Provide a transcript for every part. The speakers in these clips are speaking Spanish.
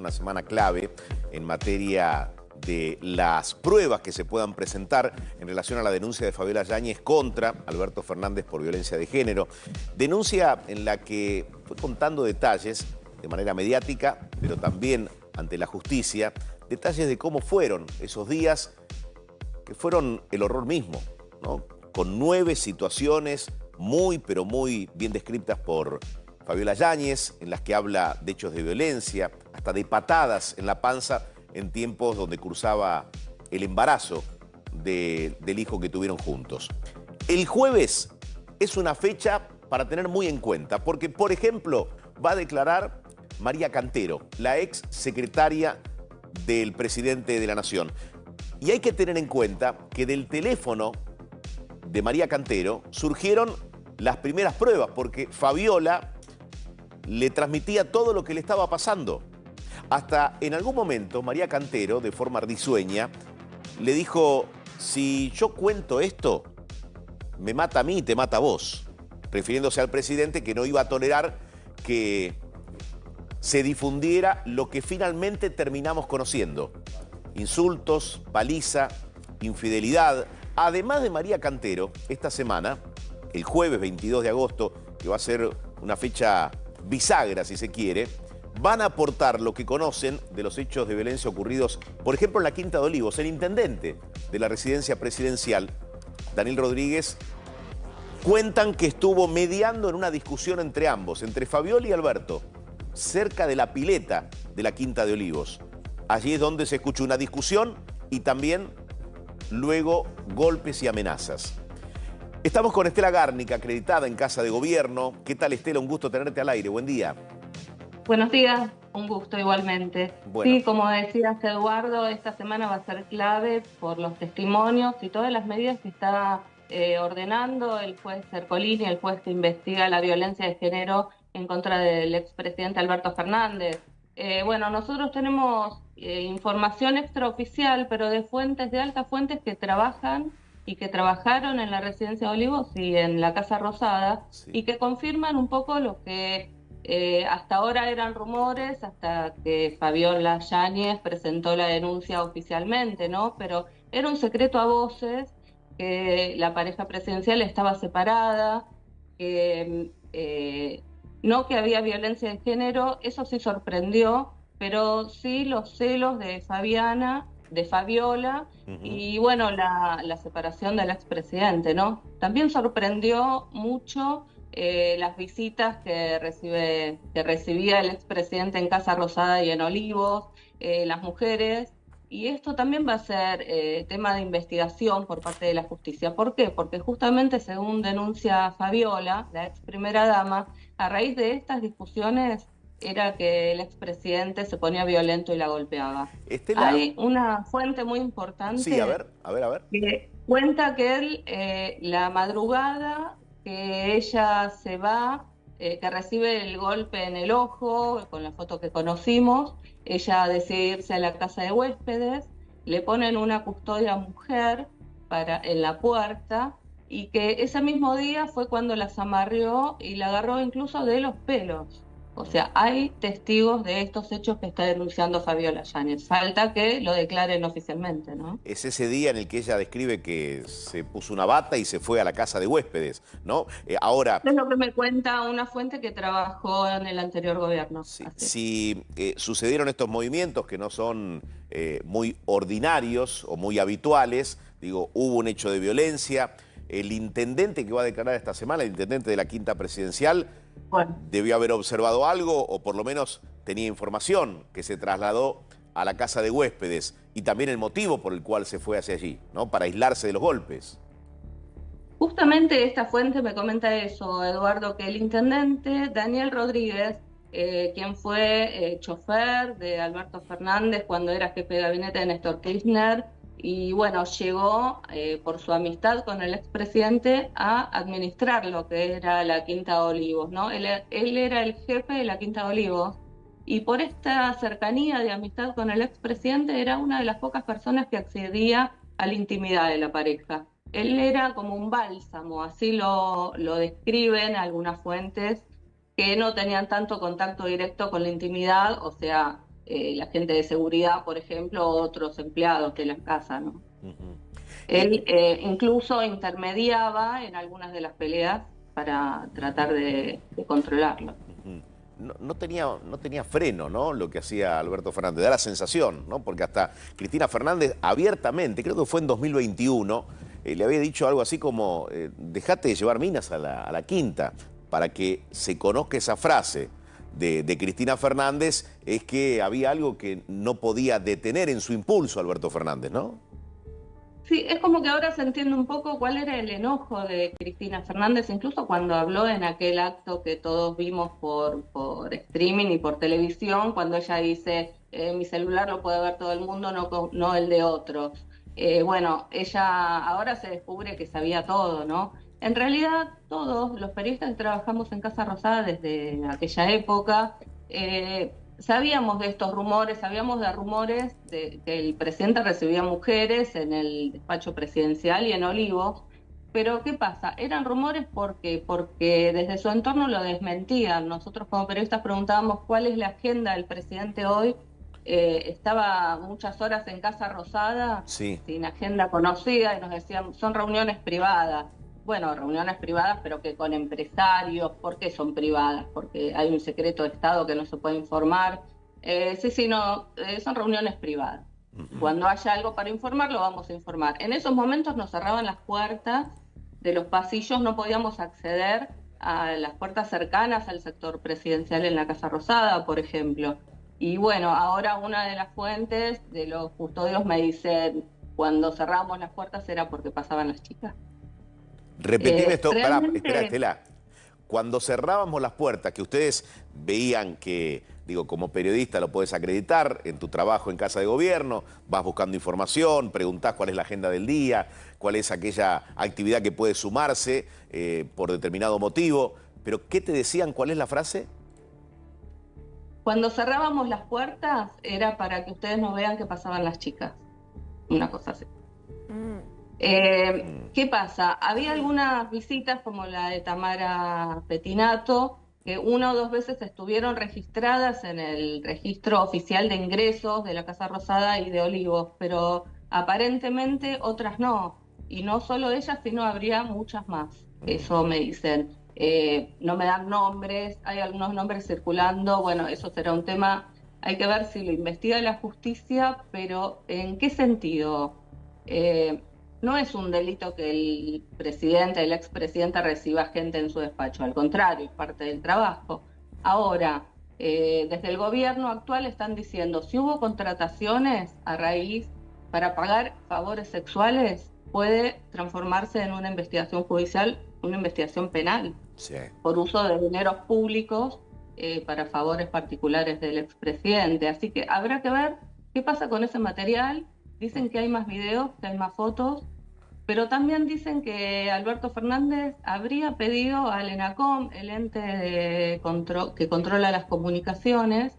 una semana clave en materia de las pruebas que se puedan presentar en relación a la denuncia de Fabiola Yáñez contra Alberto Fernández por violencia de género. Denuncia en la que fue contando detalles de manera mediática, pero también ante la justicia, detalles de cómo fueron esos días que fueron el horror mismo, ¿no? Con 9 situaciones pero muy bien descritas por Fabiola Yáñez, en las que habla de hechos de violencia, hasta de patadas en la panza en tiempos donde cursaba el embarazo del hijo que tuvieron juntos. El jueves es una fecha para tener muy en cuenta, porque, por ejemplo, va a declarar María Cantero, la ex secretaria del presidente de la Nación. Y hay que tener en cuenta que del teléfono de María Cantero surgieron las primeras pruebas, porque Fabiola le transmitía todo lo que le estaba pasando. Hasta en algún momento María Cantero, de forma risueña, le dijo: si yo cuento esto, me mata a mí y te mata a vos, refiriéndose al presidente, que no iba a tolerar que se difundiera lo que finalmente terminamos conociendo: insultos, paliza, infidelidad. Además de María Cantero, esta semana, el jueves 22 de agosto, que va a ser una fecha bisagra si se quiere, van a aportar lo que conocen de los hechos de violencia ocurridos, por ejemplo, en la Quinta de Olivos. El intendente de la residencia presidencial, Daniel Rodríguez, cuentan que estuvo mediando en una discusión entre ambos, entre Fabiola y Alberto, cerca de la pileta de la Quinta de Olivos. Allí es donde se escucha una discusión y también luego golpes y amenazas. Estamos con Estela Gárnica, acreditada en Casa de Gobierno. ¿Qué tal, Estela? Un gusto tenerte al aire. Buen día. Buenos días, un gusto igualmente. Bueno. Sí, como decías, Eduardo, esta semana va a ser clave por los testimonios y todas las medidas que está ordenando el juez Ercolini, el juez que investiga la violencia de género en contra del expresidente Alberto Fernández. Bueno, nosotros tenemos información extraoficial, pero de fuentes, de altas fuentes que trabajan y que trabajaron en la Residencia de Olivos y en la Casa Rosada, Sí. y que confirman un poco lo que hasta ahora eran rumores, hasta que Fabiola Yáñez presentó la denuncia oficialmente, ¿no? Pero era un secreto a voces que la pareja presidencial estaba separada, que no que había violencia de género. Eso sí sorprendió, pero sí los celos de Fabiola, y bueno, la separación del expresidente, ¿no? También sorprendió mucho las visitas que recibía el expresidente en Casa Rosada y en Olivos, las mujeres. Y esto también va a ser tema de investigación por parte de la justicia. ¿Por qué? Porque justamente, según denuncia Fabiola, la ex primera dama, a raíz de estas discusiones era que el expresidente se ponía violento y la golpeaba. Estela. Hay una fuente muy Sí, a importante ver. que cuenta que él, la madrugada que ella se va, que recibe el golpe en el ojo, con la foto que conocimos, ella decide irse a la casa de huéspedes, le ponen una custodia mujer en la puerta, y que ese mismo día fue cuando las amarrió y la agarró incluso de los pelos. O sea, hay testigos de estos hechos que está denunciando Fabiola Yáñez. Falta que lo declaren oficialmente, ¿no? Es ese día en el que ella describe que se puso una bata y se fue a la casa de huéspedes, ¿no? Ahora, Es lo que me cuenta una fuente que trabajó en el anterior gobierno. si sucedieron estos movimientos que no son muy ordinarios o muy habituales, digo, hubo un hecho de violencia, el intendente que va a declarar esta semana, el intendente de la Quinta Presidencial, Bueno, debió haber observado algo, o por lo menos tenía información, que se trasladó a la casa de huéspedes, y también el motivo por el cual se fue hacia allí, ¿no? Para aislarse de los golpes. justamente esta fuente me comenta eso, Eduardo, que el intendente Daniel Rodríguez, quien fue chofer de Alberto Fernández cuando era jefe de gabinete de Néstor Kirchner, y bueno, llegó por su amistad con el expresidente a administrar lo que era la Quinta de Olivos, ¿no? Él era el jefe de la Quinta de Olivos, y por esta cercanía de amistad con el expresidente era una de las pocas personas que accedía a la intimidad de la pareja. Él era como un bálsamo, así lo describen algunas fuentes que no tenían tanto contacto directo con la intimidad, o sea, la gente de seguridad, por ejemplo, otros empleados de la casa, ¿no? Ujú. Él incluso intermediaba en algunas de las peleas para tratar de controlarlo. Ujú. No tenía freno, ¿no? Lo que hacía Alberto Fernández. Da la sensación, ¿no? Porque hasta Cristina Fernández abiertamente, creo que fue en 2021, le había dicho algo así como, dejate de llevar minas a la quinta, para que se conozca esa frase de Cristina Fernández, es que había algo que no podía detener en su impulso Alberto Fernández, ¿no? Sí, es como que ahora se entiende un poco cuál era el enojo de Cristina Fernández, incluso cuando habló en aquel acto que todos vimos por streaming y por televisión, cuando ella dice, mi celular lo puede ver todo el mundo, no, no el de otros. Bueno, ella ahora se descubre que sabía todo, ¿no? En realidad, todos los periodistas que trabajamos en Casa Rosada desde aquella época, sabíamos de estos rumores, sabíamos de rumores de que el presidente recibía mujeres en el despacho presidencial y en Olivos, pero ¿qué pasa? Eran rumores porque desde su entorno lo desmentían. Nosotros como periodistas preguntábamos cuál es la agenda del presidente hoy. Estaba muchas horas en Casa Rosada Sí. sin agenda conocida y nos decían, son reuniones privadas. Bueno, reuniones privadas, pero que con empresarios. ¿Por qué son privadas? Porque hay un secreto de Estado que no se puede informar. Sí, no, son reuniones privadas. Ujú. Cuando haya algo para informar, lo vamos a informar. En esos momentos nos cerraban las puertas de los pasillos, no podíamos acceder a las puertas cercanas al sector presidencial en la Casa Rosada, por ejemplo. Y bueno, ahora una de las fuentes de los custodios me dice, cuando cerramos las puertas era porque pasaban las chicas. Repetime esto, pará, espera, Realmente, Estela. Cuando cerrábamos las puertas, que ustedes veían que, digo, como periodista lo puedes acreditar en tu trabajo en Casa de Gobierno, vas buscando información, preguntás cuál es la agenda del día, cuál es aquella actividad que puede sumarse por determinado motivo, pero ¿qué te decían? ¿Cuál es la frase? cuando cerrábamos las puertas era para que ustedes no vean que pasaban las chicas, una cosa así. Mm. ¿Qué pasa? Había algunas visitas como la de Tamara Petinato, que una o dos veces estuvieron registradas en el registro oficial de ingresos de la Casa Rosada y de Olivos, pero aparentemente otras no. Y no solo ellas, sino habría muchas más. Eso me dicen. No me dan nombres, hay algunos nombres circulando. Bueno, eso será un tema, hay que ver si lo investiga la justicia, pero ¿en qué sentido? Eh, no es un delito que el presidente, el expresidente reciba gente en su despacho, al contrario, es parte del trabajo. Ahora, desde el gobierno actual están diciendo, si hubo contrataciones a raíz para pagar favores sexuales, puede transformarse en una investigación judicial, una investigación penal, Sí. por uso de dineros públicos para favores particulares del expresidente. Así que habrá que ver qué pasa con ese material. Dicen que hay más videos, que hay más fotos, pero también dicen que Alberto Fernández habría pedido al ENACOM, el ente que controla las comunicaciones,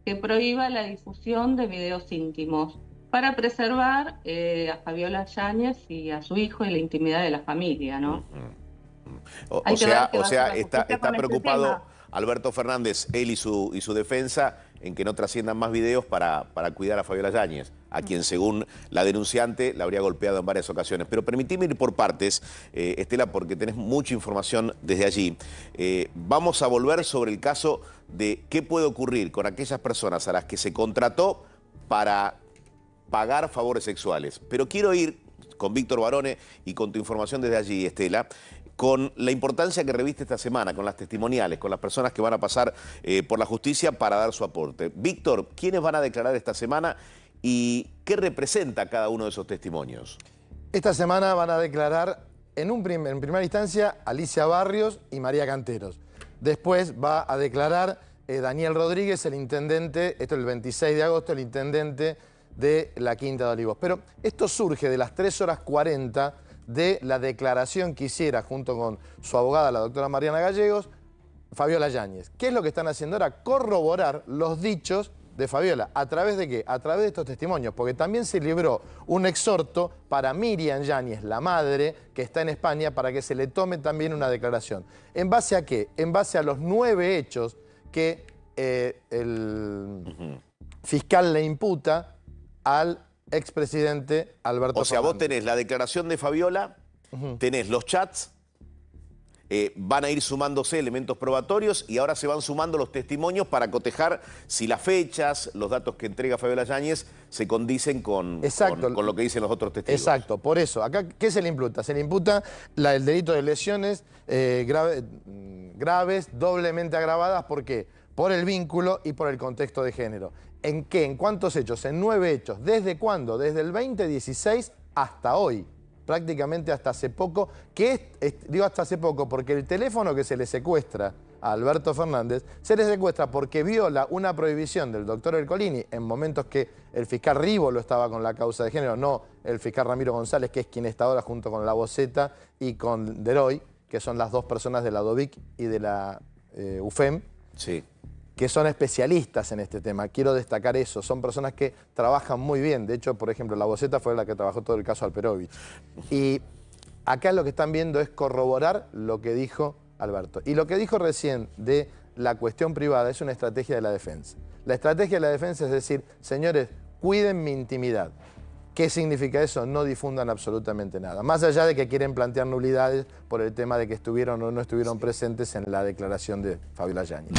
que prohíba la difusión de videos íntimos para preservar a Fabiola Yáñez y a su hijo y la intimidad de la familia, ¿no? O, o Hay que sea, ver qué o va a hacer sea, la está, justicia está con este preocupado tema. Alberto Fernández, él y su defensa, en que no trasciendan más videos para cuidar a Fabiola Yáñez, a quien según la denunciante la habría golpeado en varias ocasiones. Pero permitime ir por partes, Estela, porque tenés mucha información desde allí. Vamos a volver sobre el caso de qué puede ocurrir con aquellas personas a las que se contrató para pagar favores sexuales. Pero quiero ir con Víctor Barone y con tu información desde allí, Estela, con la importancia que reviste esta semana, con las testimoniales, con las personas que van a pasar por la justicia para dar su aporte. Víctor, ¿quiénes van a declarar esta semana y qué representa cada uno de esos testimonios? Esta semana van a declarar en primera instancia Alicia Barrios y María Canteros. Después va a declarar Daniel Rodríguez, el intendente, esto es el 26 de agosto, el intendente de la Quinta de Olivos. Pero esto surge de las 3:40 de la declaración que hiciera junto con su abogada, la doctora Mariana Gallegos, Fabiola Yáñez. ¿Qué es lo que están haciendo ahora? Corroborar los dichos de Fabiola. ¿A través de qué? A través de estos testimonios, porque también se libró un exhorto para Miriam Yáñez, la madre, que está en España, para que se le tome también una declaración. ¿En base a qué? En base a los 9 hechos que fiscal le imputa al expresidente Alberto O sea, vos Fernández. tenés la declaración de Fabiola, tenés los chats, van a ir sumándose elementos probatorios y ahora se van sumando los testimonios para cotejar si las fechas, los datos que entrega Fabiola Yáñez se condicen con lo que dicen los otros testigos. Exacto, por eso. Acá, ¿qué se le imputa? Se le imputa el delito de lesiones graves, doblemente agravadas. ¿Por qué? Por el vínculo y por el contexto de género. ¿En qué? ¿En cuántos hechos? En 9 hechos. ¿Desde cuándo? Desde el 2016 hasta hoy. Prácticamente hasta hace poco, digo hasta hace poco porque el teléfono que se le secuestra a Alberto Fernández se le secuestra porque viola una prohibición del doctor Ercolini en momentos que el fiscal Rívolo estaba con la causa de género, no el fiscal Ramiro González, que es quien está ahora junto con la Boceta y con Deroy, que son las dos personas de la DOVIC y de la UFEM. Sí. Que son especialistas en este tema. Quiero destacar eso. Son personas que trabajan muy bien. De hecho, por ejemplo, la Boceta fue la que trabajó todo el caso Alperovich. Y acá lo que están viendo es corroborar lo que dijo Alberto. Y lo que dijo recién de la cuestión privada es una estrategia de la defensa. La estrategia de la defensa es decir, señores, cuiden mi intimidad. ¿Qué significa eso? No difundan absolutamente nada. Más allá de que quieren plantear nulidades por el tema de que estuvieron o no estuvieron presentes en la declaración de Fabiola Yáñez.